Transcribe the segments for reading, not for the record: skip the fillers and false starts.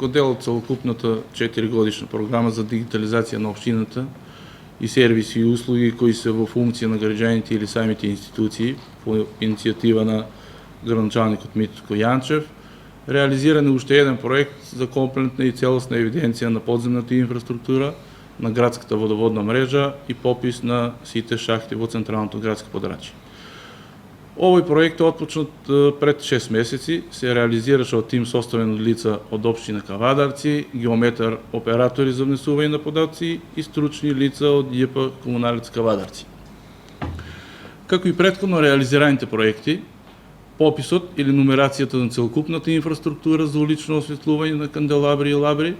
Како дел од целокупната 4-годишна програма за дигитализација на општината и сервиси и услуги кои се во функција на граѓаните или самите институции по иницијатива на градоначалникот Митко Јанчев, реализиран е уште еден проект за комплетна и целосна евиденција на подземната инфраструктура на градската водоводна мрежа и попис на сите шахти во централното градско подрачје. Овој проект е отпочнат пред 6 месеци, се реализираше од тим составен од лица од општина Кавадарци, геометар оператори за внесување на податци и стручни лица од ЈП Комуналец Кавадарци. Како и претходно реализираните проекти, пописот или нумерацијата на целокупната инфраструктура за улично осветлување на канделабри и лабри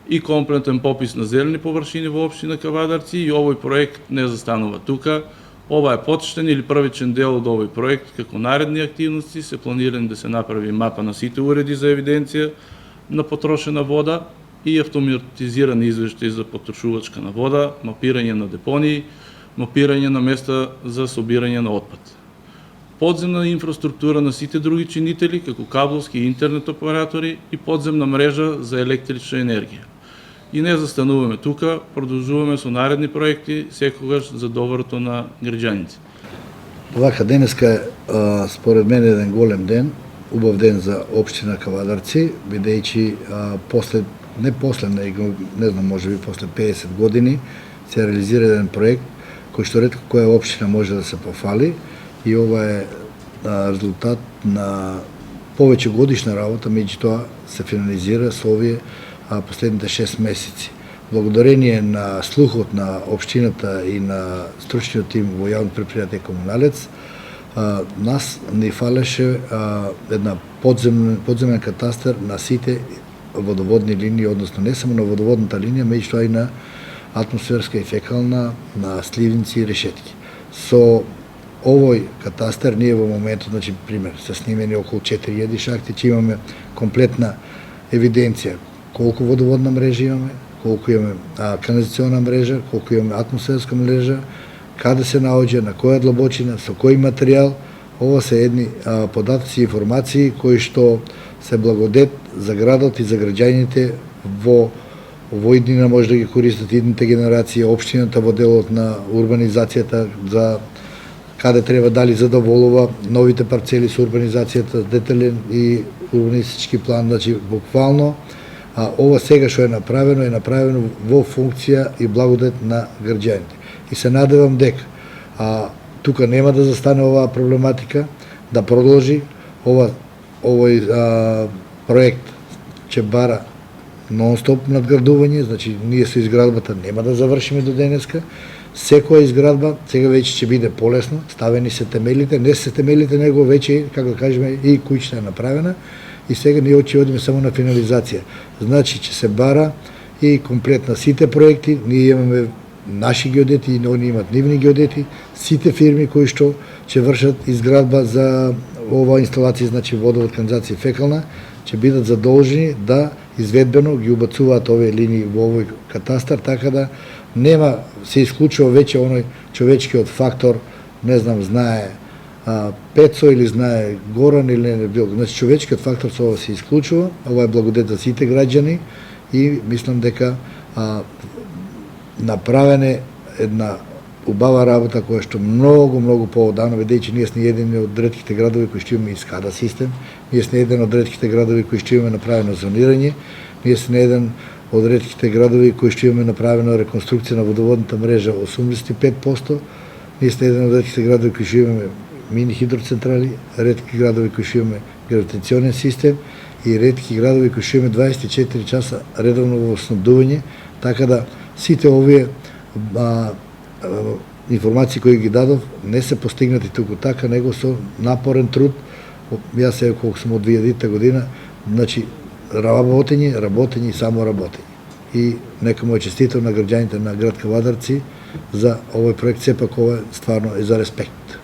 и комплетен попис на зелени површини во општина Кавадарци и овој проект не застанува тука. Ова е почетен или првичен дел од овој проект, како наредни активности се планирани да се направи мапа на сите уреди за евиденција на потрошена вода и автоматизирани извештаи за потрошувачка на вода, мапирање на депонии, мапирање на места за собирање на отпад. Подземна инфраструктура на сите други чинители, како кабловски и интернет оператори и подземна мрежа за електрична енергија. И не застануваме тука, продолжуваме со наредни проекти, секогаш за доброто на граѓаните. Вака денеска е, според мен, еден голем ден, убав ден за општина Кавадарци, бидејќи не знам, може би после 50 години се реализира еден проект кој што ретко која општина може да се пофали и ова е резултат на повеќе годишна работа, меѓутоа се финализира со овие последните 6 месеци. Благодарение на слухот на општината и на стручниот тим во јавно предпријатие Комуналец, нас не фалеше една подземен катастар на сите водоводни линии, односно не само на водоводната линија, меѓутоа и на атмосферска и фекална, на сливници и решетки. Со овој катастар ние во моментот, значи пример, се снимени околу 4000 шахти, че имаме комплетна евиденција колку водоводна мрежа имаме, колку имаме канализациона мрежа, колку имаме атмосферска мрежа, каде се наоѓа, на која длабочина, со кој материјал. Ова се едни податоци и информации кои што се благодет за градот и за граѓаните во иднина може да ги користат идните генерации, општината во делот на урбанизацијата, за каде треба дали задоволува новите парцели со урбанизацијата, детален и урбанистички план, значи буквално ова сега што е направено во функција и благодет на граѓаните. И се надевам дека тука нема да застане оваа проблематика, да продолжи овој проект ќе бара нон-стоп надградување, значи ние со изградбата нема да завршиме до денеска. Секоја изградба сега веќе ќе биде полесно, ставени се темелите, не се темелите, него веќе, како да кажеме, и куќата е направена и сега ние ќе одиме само на финализација. Значи ќе се бара и комплетна сите проекти, ние имаме наши геодети и они имат нивни геодети, сите фирми кои што ќе вршат изградба за оваа инсталација, значи водовод, канализација и фекална, ќе бидат задолжени да изведбено ги убацуваат овие линии во овој катастар, така да нема, се исклучува веќе оној човечкиот фактор, не знам, знае Пецо или знае Горан или не бил. Значи човечкиот фактор со ова се исклучува, ова е благодет за сите граѓани и мислам дека направена една убава работа која што многу поодавно, бидејќи ние сме еден од ретките градови кои што имаме и SCADA систем, ние сме еден од ретките градови кои што имаме направено зонирање, ние сме еден од ретките градови кои што имаме направено реконструкција на водоводната мрежа 85%, ние сме еден од ретките градови кои што имаме мини хидроцентрали, ретки градови кои што имаме гравитационен систем и ретки градови кои што имаме 24 часа редовно во снабдување, така да сите овие информации кои ги дадов не се постигнати туку така, него со напорен труд. Јас се колку сум од 2000 година, значи работење и само работење. И нека му честитам на граѓаните на град Кавадарци за овој проект, сепак ова стварно е за респект.